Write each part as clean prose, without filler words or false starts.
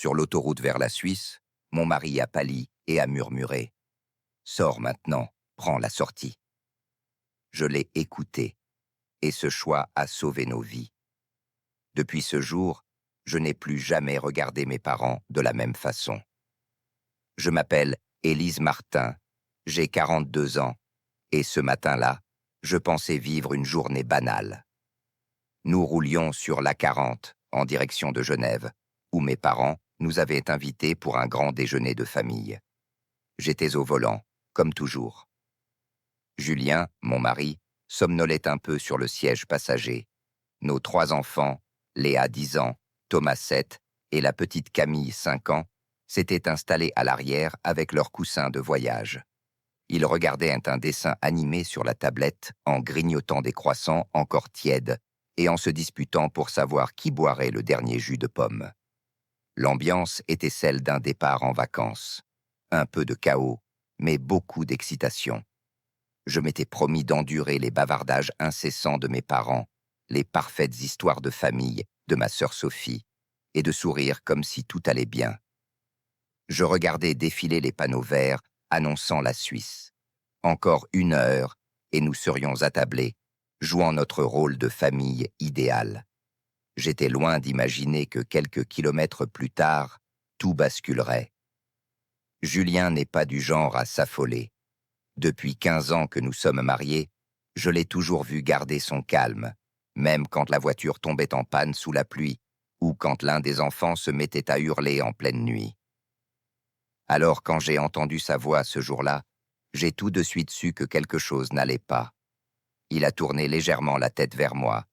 Sur l'autoroute vers la Suisse, mon mari a pâli et a murmuré. Sors maintenant, prends la sortie. Je l'ai écouté, et ce choix a sauvé nos vies. Depuis ce jour, je n'ai plus jamais regardé mes parents de la même façon. Je m'appelle Élise Martin, j'ai 42 ans, et ce matin-là, je pensais vivre une journée banale. Nous roulions sur l'A40 en direction de Genève, où mes parents nous avaient invités pour un grand déjeuner de famille. J'étais au volant, comme toujours. Julien, mon mari, somnolait un peu sur le siège passager. Nos 3 enfants, Léa 10 ans, Thomas 7 et la petite Camille 5 ans, s'étaient installés à l'arrière avec leurs coussins de voyage. Ils regardaient un dessin animé sur la tablette en grignotant des croissants encore tièdes et en se disputant pour savoir qui boirait le dernier jus de pomme. L'ambiance était celle d'un départ en vacances. Un peu de chaos, mais beaucoup d'excitation. Je m'étais promis d'endurer les bavardages incessants de mes parents, les parfaites histoires de famille de ma sœur Sophie, et de sourire comme si tout allait bien. Je regardais défiler les panneaux verts annonçant la Suisse. Encore 1 heure, et nous serions attablés, jouant notre rôle de famille idéale. J'étais loin d'imaginer que quelques kilomètres plus tard, tout basculerait. Julien n'est pas du genre à s'affoler. Depuis 15 ans que nous sommes mariés, je l'ai toujours vu garder son calme, même quand la voiture tombait en panne sous la pluie ou quand l'un des enfants se mettait à hurler en pleine nuit. Alors quand j'ai entendu sa voix ce jour-là, j'ai tout de suite su que quelque chose n'allait pas. Il a tourné légèrement la tête vers moi,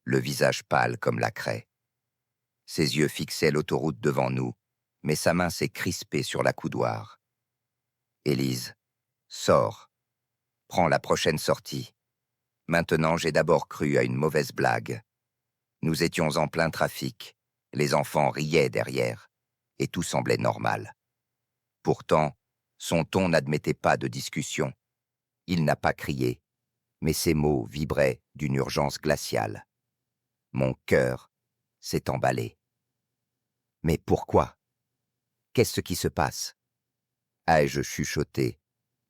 le visage pâle comme la craie. Ses yeux fixaient l'autoroute devant nous, mais sa main s'est crispée sur la coudoir. « Élise, sors. Prends la prochaine sortie. » Maintenant, j'ai d'abord cru à une mauvaise blague. Nous étions en plein trafic, les enfants riaient derrière, et tout semblait normal. Pourtant, son ton n'admettait pas de discussion. Il n'a pas crié, mais ses mots vibraient d'une urgence glaciale. Mon cœur s'est emballé. Mais pourquoi? Qu'est-ce qui se passe? Ai-je chuchoté,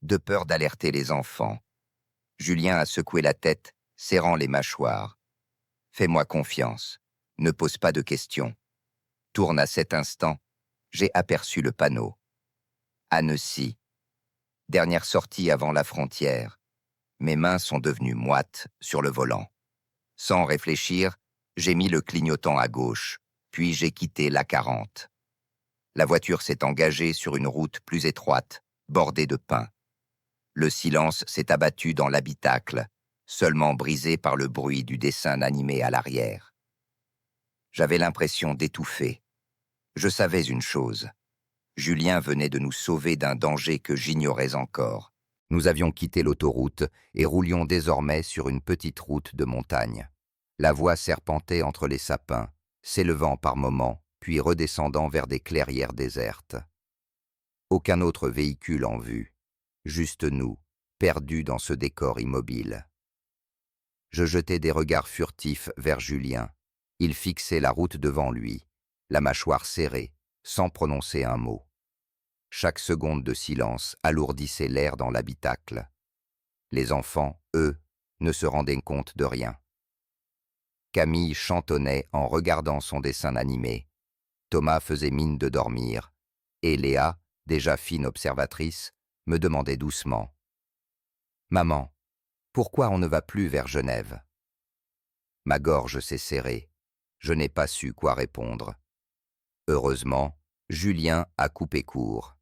de peur d'alerter les enfants. Julien a secoué la tête, serrant les mâchoires. Fais-moi confiance, ne pose pas de questions. Tourne à cet instant, j'ai aperçu le panneau. Annecy. Dernière sortie avant la frontière. Mes mains sont devenues moites sur le volant. Sans réfléchir, j'ai mis le clignotant à gauche, puis j'ai quitté l'A40. La voiture s'est engagée sur une route plus étroite, bordée de pins. Le silence s'est abattu dans l'habitacle, seulement brisé par le bruit du dessin animé à l'arrière. J'avais l'impression d'étouffer. Je savais une chose. Julien venait de nous sauver d'un danger que j'ignorais encore. Nous avions quitté l'autoroute et roulions désormais sur une petite route de montagne. La voie serpentait entre les sapins, s'élevant par moments, puis redescendant vers des clairières désertes. Aucun autre véhicule en vue, juste nous, perdus dans ce décor immobile. Je jetai des regards furtifs vers Julien. Il fixait la route devant lui, la mâchoire serrée, sans prononcer un mot. Chaque seconde de silence alourdissait l'air dans l'habitacle. Les enfants, eux, ne se rendaient compte de rien. Camille chantonnait en regardant son dessin animé. Thomas faisait mine de dormir. Et Léa, déjà fine observatrice, me demandait doucement. « Maman, pourquoi on ne va plus vers Genève ?» Ma gorge s'est serrée. Je n'ai pas su quoi répondre. Heureusement, Julien a coupé court.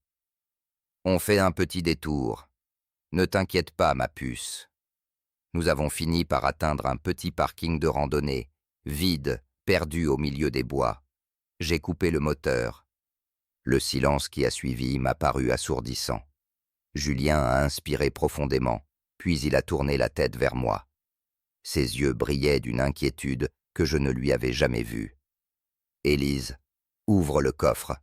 « On fait un petit détour. Ne t'inquiète pas, ma puce. » Nous avons fini par atteindre un petit parking de randonnée, vide, perdu au milieu des bois. J'ai coupé le moteur. Le silence qui a suivi m'a paru assourdissant. Julien a inspiré profondément, puis il a tourné la tête vers moi. Ses yeux brillaient d'une inquiétude que je ne lui avais jamais vue. « Élise, ouvre le coffre. »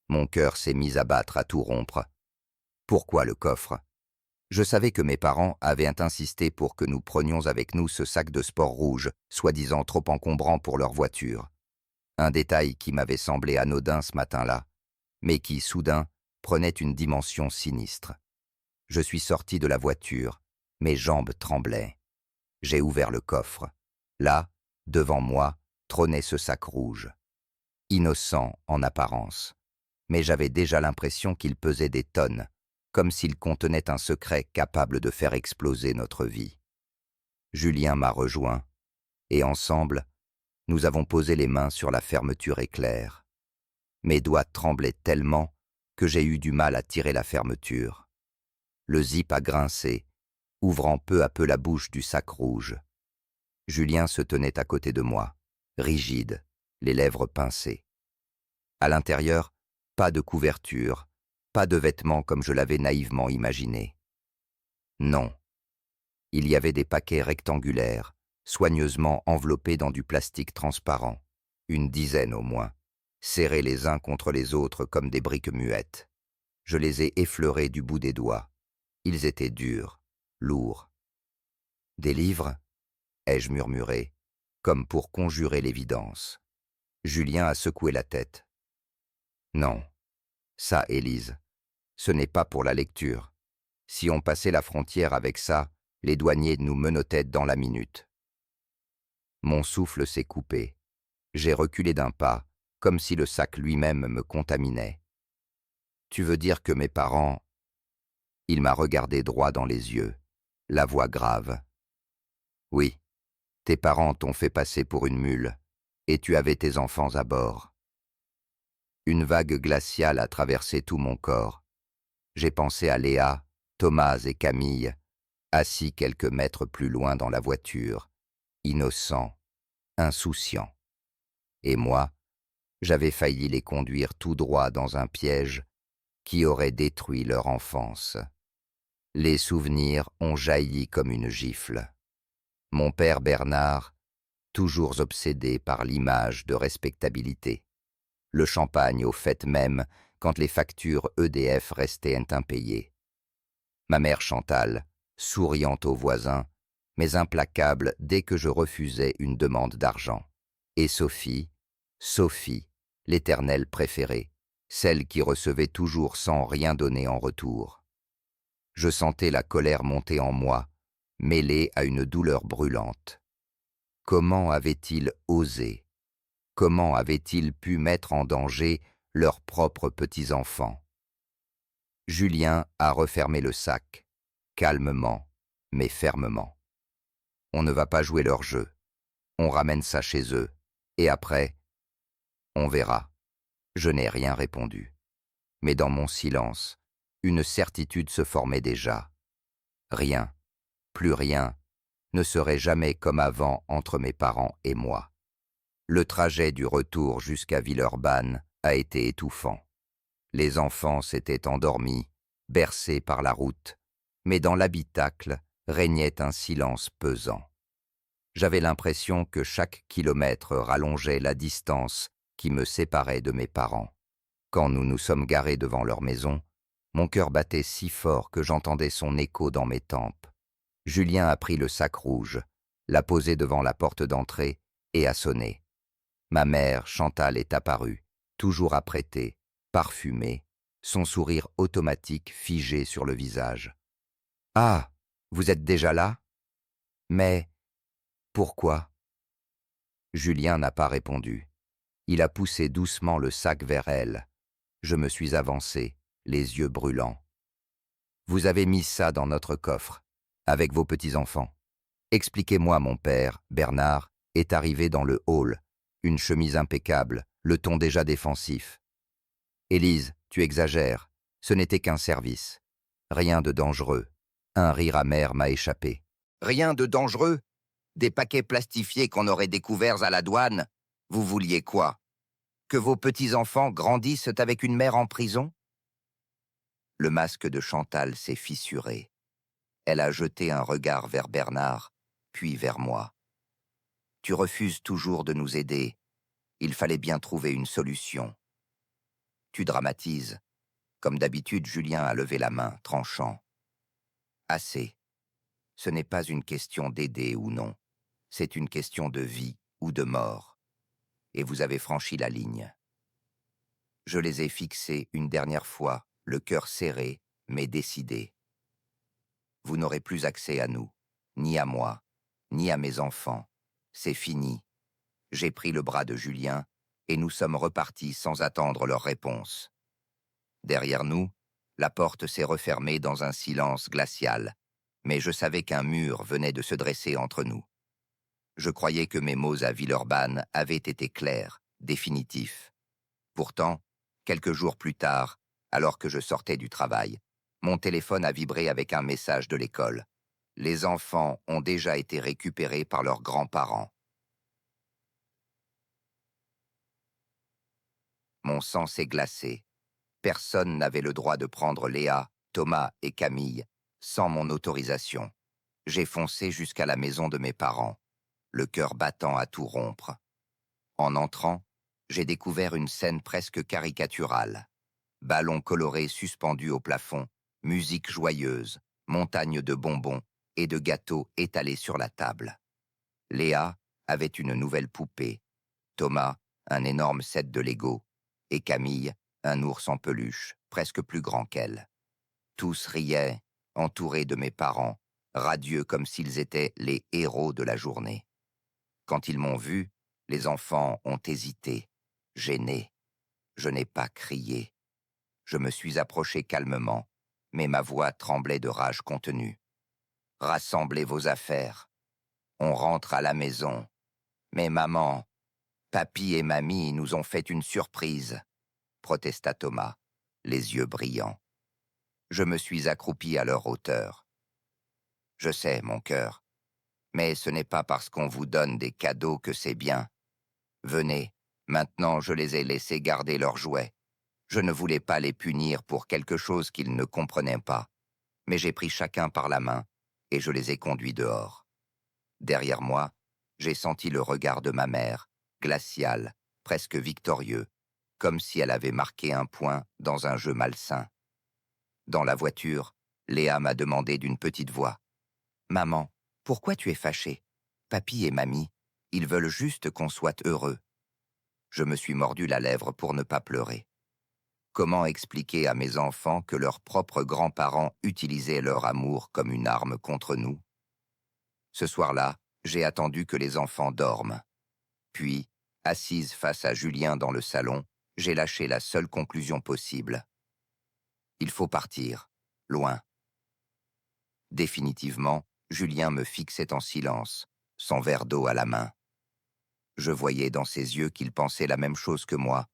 Mon cœur s'est mis à battre à tout rompre. Pourquoi le coffre? Je savais que mes parents avaient insisté pour que nous prenions avec nous ce sac de sport rouge, soi-disant trop encombrant pour leur voiture. Un détail qui m'avait semblé anodin ce matin-là, mais qui, soudain, prenait une dimension sinistre. Je suis sorti de la voiture, mes jambes tremblaient. J'ai ouvert le coffre. Là, devant moi, trônait ce sac rouge. Innocent en apparence, mais j'avais déjà l'impression qu'il pesait des tonnes, comme s'il contenait un secret capable de faire exploser notre vie. Julien m'a rejoint, et ensemble, nous avons posé les mains sur la fermeture éclair. Mes doigts tremblaient tellement que j'ai eu du mal à tirer la fermeture. Le zip a grincé, ouvrant peu à peu la bouche du sac rouge. Julien se tenait à côté de moi, rigide, les lèvres pincées. À l'intérieur, pas de couverture, pas de vêtements comme je l'avais naïvement imaginé. Non. Il y avait des paquets rectangulaires, soigneusement enveloppés dans du plastique transparent, une dizaine au moins, serrés les uns contre les autres comme des briques muettes. Je les ai effleurés du bout des doigts. Ils étaient durs, lourds. Des livres ? Ai-je murmuré, comme pour conjurer l'évidence. Julien a secoué la tête. Non, ça, Élise, ce n'est pas pour la lecture. Si on passait la frontière avec ça, les douaniers nous menottaient dans la minute. Mon souffle s'est coupé. J'ai reculé d'un pas, comme si le sac lui-même me contaminait. Tu veux dire que mes parents... Il m'a regardé droit dans les yeux, la voix grave. Oui, tes parents t'ont fait passer pour une mule, et tu avais tes enfants à bord. Une vague glaciale a traversé tout mon corps. J'ai pensé à Léa, Thomas et Camille, assis quelques mètres plus loin dans la voiture, innocents, insouciants. Et moi, j'avais failli les conduire tout droit dans un piège qui aurait détruit leur enfance. Les souvenirs ont jailli comme une gifle. Mon père Bernard, toujours obsédé par l'image de respectabilité. Le champagne aux fêtes même, quand les factures EDF restaient impayées. Ma mère Chantal, souriante aux voisins, mais implacable dès que je refusais une demande d'argent. Et Sophie, l'éternelle préférée, celle qui recevait toujours sans rien donner en retour. Je sentais la colère monter en moi, mêlée à une douleur brûlante. Comment avaient-ils osé? Comment avaient-ils pu mettre en danger leurs propres petits-enfants? Julien a refermé le sac, calmement, mais fermement. On ne va pas jouer leur jeu. On ramène ça chez eux. Et après, on verra. Je n'ai rien répondu. Mais dans mon silence, une certitude se formait déjà. Rien, plus rien, ne serait jamais comme avant entre mes parents et moi. Le trajet du retour jusqu'à Villeurbanne a été étouffant. Les enfants s'étaient endormis, bercés par la route, mais dans l'habitacle régnait un silence pesant. J'avais l'impression que chaque kilomètre rallongeait la distance qui me séparait de mes parents. Quand nous nous sommes garés devant leur maison, mon cœur battait si fort que j'entendais son écho dans mes tempes. Julien a pris le sac rouge, l'a posé devant la porte d'entrée et a sonné. Ma mère, Chantal, est apparue, toujours apprêtée, parfumée, son sourire automatique figé sur le visage. « Ah, vous êtes déjà là ? Mais pourquoi ?» Julien n'a pas répondu. Il a poussé doucement le sac vers elle. Je me suis avancé, les yeux brûlants. « Vous avez mis ça dans notre coffre, avec vos petits-enfants. Expliquez-moi, mon père, Bernard, est arrivé dans le hall, une chemise impeccable, le ton déjà défensif. Élise, tu exagères, ce n'était qu'un service. Rien de dangereux. Un rire amer m'a échappé. Rien de dangereux? Des paquets plastifiés qu'on aurait découverts à la douane? Vous vouliez quoi? Que vos petits-enfants grandissent avec une mère en prison? Le masque de Chantal s'est fissuré. Elle a jeté un regard vers Bernard, puis vers moi. Tu refuses toujours de nous aider. Il fallait bien trouver une solution. Tu dramatises. Comme d'habitude, Julien a levé la main, tranchant. Assez. Ce n'est pas une question d'aider ou non. C'est une question de vie ou de mort. et vous avez franchi la ligne. Je les ai fixés une dernière fois, le cœur serré, mais décidé. Vous n'aurez plus accès à nous, ni à moi, ni à mes enfants. C'est fini. J'ai pris le bras de Julien, et nous sommes repartis sans attendre leur réponse. Derrière nous, la porte s'est refermée dans un silence glacial, mais je savais qu'un mur venait de se dresser entre nous. Je croyais que mes mots à Villeurbanne avaient été clairs, définitifs. Pourtant, quelques jours plus tard, alors que je sortais du travail, mon téléphone a vibré avec un message de l'école. Les enfants ont déjà été récupérés par leurs grands-parents. Mon sang s'est glacé. Personne n'avait le droit de prendre Léa, Thomas et Camille sans mon autorisation. J'ai foncé jusqu'à la maison de mes parents, le cœur battant à tout rompre. En entrant, j'ai découvert une scène presque caricaturale. Ballons colorés suspendus au plafond, musique joyeuse, montagne de bonbons et de gâteaux étalés sur la table. Léa avait une nouvelle poupée, Thomas un énorme set de Lego et Camille un ours en peluche, presque plus grand qu'elle. Tous riaient, entourés de mes parents, radieux comme s'ils étaient les héros de la journée. Quand ils m'ont vu, les enfants ont hésité, gênés. Je n'ai pas crié. Je me suis approché calmement, mais ma voix tremblait de rage contenue. « Rassemblez vos affaires. On rentre à la maison. Mais maman, papy et mamie nous ont fait une surprise, » protesta Thomas, les yeux brillants. Je me suis accroupi à leur hauteur. « Je sais, mon cœur, mais ce n'est pas parce qu'on vous donne des cadeaux que c'est bien. Venez, maintenant je les ai laissés garder leurs jouets. Je ne voulais pas les punir pour quelque chose qu'ils ne comprenaient pas, mais j'ai pris chacun par la main et je les ai conduits dehors. Derrière moi, j'ai senti le regard de ma mère, glacial, presque victorieux, comme si elle avait marqué un point dans un jeu malsain. Dans la voiture, Léa m'a demandé d'une petite voix. « Maman, pourquoi tu es fâchée? Papy et mamie, ils veulent juste qu'on soit heureux. » Je me suis mordu la lèvre pour ne pas pleurer. Comment expliquer à mes enfants que leurs propres grands-parents utilisaient leur amour comme une arme contre nous? Ce soir-là, j'ai attendu que les enfants dorment. Puis, assise face à Julien dans le salon, j'ai lâché la seule conclusion possible. Il faut partir, loin. Définitivement, Julien me fixait en silence, son verre d'eau à la main. Je voyais dans ses yeux qu'il pensait la même chose que moi,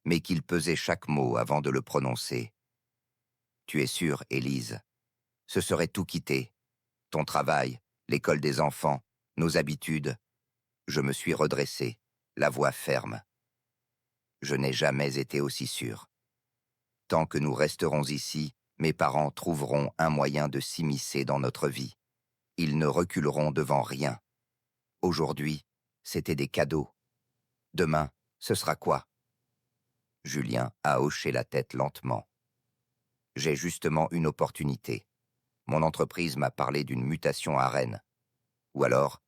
mais qu'il pesait chaque mot avant de le prononcer. « Tu es sûre, Élise? Ce serait tout quitter. Ton travail, l'école des enfants, nos habitudes. » Je me suis redressé, la voix ferme. Je n'ai jamais été aussi sûr. Tant que nous resterons ici, mes parents trouveront un moyen de s'immiscer dans notre vie. Ils ne reculeront devant rien. Aujourd'hui, c'était des cadeaux. Demain, ce sera quoi? Julien a hoché la tête lentement. J'ai justement une opportunité. Mon entreprise m'a parlé d'une mutation à Rennes. Ou alors,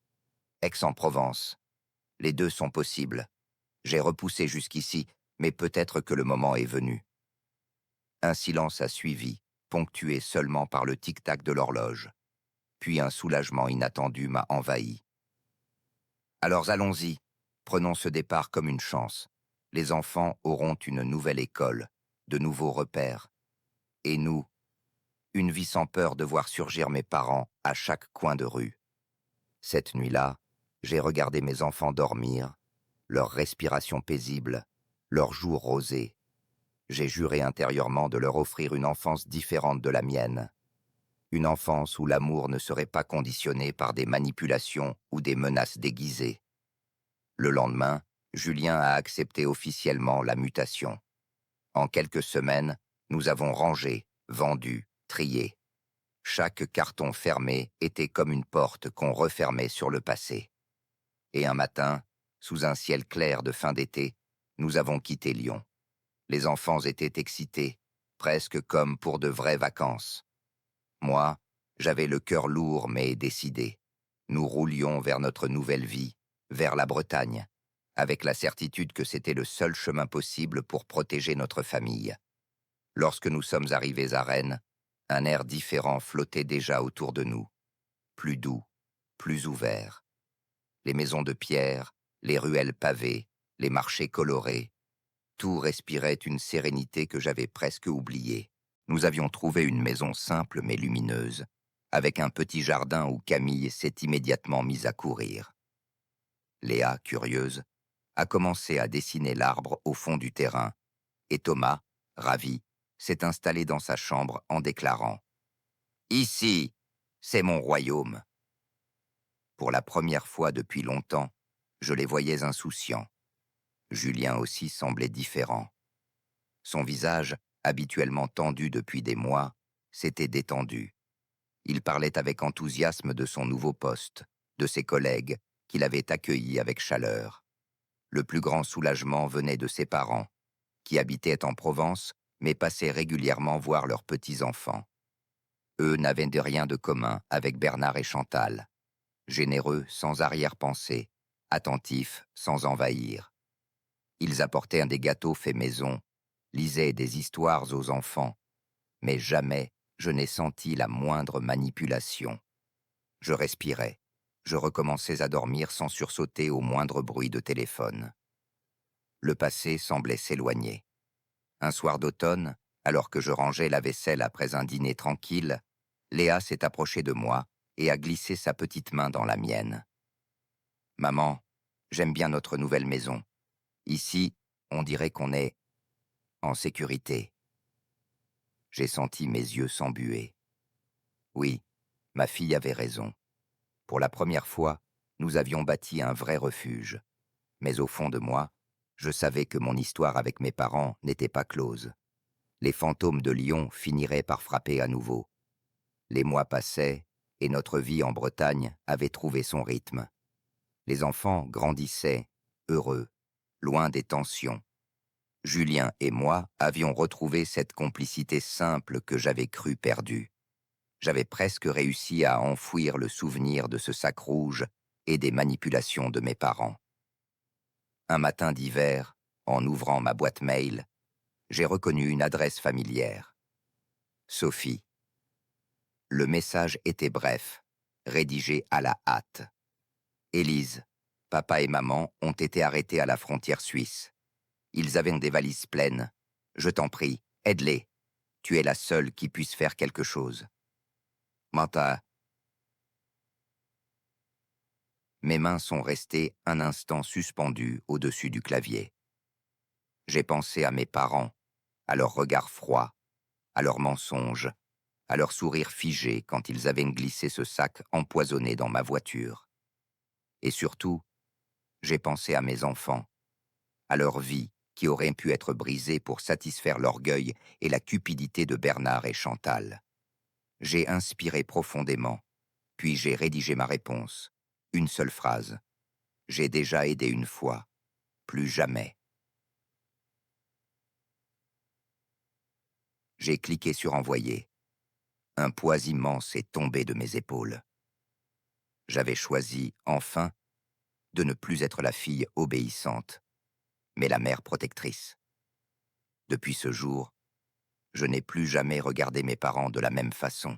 Aix-en-Provence. Les deux sont possibles. J'ai repoussé jusqu'ici, mais peut-être que le moment est venu. Un silence a suivi, ponctué seulement par le tic-tac de l'horloge. Puis un soulagement inattendu m'a envahi. Alors allons-y, prenons ce départ comme une chance. Les enfants auront une nouvelle école, de nouveaux repères. Et nous, une vie sans peur de voir surgir mes parents à chaque coin de rue. Cette nuit-là, j'ai regardé mes enfants dormir, leur respiration paisible, leurs joues rosées. J'ai juré intérieurement de leur offrir une enfance différente de la mienne. Une enfance où l'amour ne serait pas conditionné par des manipulations ou des menaces déguisées. Le lendemain, Julien a accepté officiellement la mutation. En quelques semaines, nous avons rangé, vendu, trié. Chaque carton fermé était comme une porte qu'on refermait sur le passé. Et un matin, sous un ciel clair de fin d'été, nous avons quitté Lyon. Les enfants étaient excités, presque comme pour de vraies vacances. Moi, j'avais le cœur lourd mais décidé. Nous roulions vers notre nouvelle vie, vers la Bretagne. avec la certitude que c'était le seul chemin possible pour protéger notre famille. Lorsque nous sommes arrivés à Rennes, un air différent flottait déjà autour de nous, plus doux, plus ouvert. Les maisons de pierre, les ruelles pavées, les marchés colorés, tout respirait une sérénité que j'avais presque oubliée. Nous avions trouvé une maison simple mais lumineuse, avec un petit jardin où Camille s'est immédiatement mise à courir. Léa, curieuse, a commencé à dessiner l'arbre au fond du terrain, et Thomas, ravi, s'est installé dans sa chambre en déclarant « Ici, c'est mon royaume ». Pour la première fois depuis longtemps, je les voyais insouciants. Julien aussi semblait différent. Son visage, habituellement tendu depuis des mois, s'était détendu. Il parlait avec enthousiasme de son nouveau poste, de ses collègues, qu'il avait accueillis avec chaleur. Le plus grand soulagement venait de ses parents, qui habitaient en Provence, mais passaient régulièrement voir leurs petits-enfants. Eux n'avaient de rien de commun avec Bernard et Chantal. Généreux sans arrière-pensée, attentifs sans envahir. Ils apportaient des gâteaux faits maison, lisaient des histoires aux enfants, mais jamais je n'ai senti la moindre manipulation. Je respirais, je recommençais à dormir sans sursauter au moindre bruit de téléphone. Le passé semblait s'éloigner. Un soir d'automne, alors que je rangeais la vaisselle après un dîner tranquille, Léa s'est approchée de moi et a glissé sa petite main dans la mienne. « Maman, j'aime bien notre nouvelle maison. Ici, on dirait qu'on est en sécurité. » J'ai senti mes yeux s'embuer. Oui, ma fille avait raison. Pour la première fois, nous avions bâti un vrai refuge. Mais au fond de moi, je savais que mon histoire avec mes parents n'était pas close. Les fantômes de Lyon finiraient par frapper à nouveau. Les mois passaient, et notre vie en Bretagne avait trouvé son rythme. Les enfants grandissaient, heureux, loin des tensions. Julien et moi avions retrouvé cette complicité simple que j'avais cru perdue. J'avais presque réussi à enfouir le souvenir de ce sac rouge et des manipulations de mes parents. Un matin d'hiver, en ouvrant ma boîte mail, j'ai reconnu une adresse familière. Sophie. Le message était bref, rédigé à la hâte. Élise, papa et maman ont été arrêtés à la frontière suisse. Ils avaient des valises pleines. Je t'en prie, aide-les. Tu es la seule qui puisse faire quelque chose. Manta. Mes mains sont restées un instant suspendues au-dessus du clavier. J'ai pensé à mes parents, à leur regard froid, à leurs mensonges, à leur sourire figé quand ils avaient glissé ce sac empoisonné dans ma voiture. Et surtout, j'ai pensé à mes enfants, à leur vie qui aurait pu être brisée pour satisfaire l'orgueil et la cupidité de Bernard et Chantal. J'ai inspiré profondément, puis j'ai rédigé ma réponse. Une seule phrase. J'ai déjà aidé une fois, plus jamais. J'ai cliqué sur envoyer. Un poids immense est tombé de mes épaules. J'avais choisi, enfin, de ne plus être la fille obéissante, mais la mère protectrice. Depuis ce jour, je n'ai plus jamais regardé mes parents de la même façon.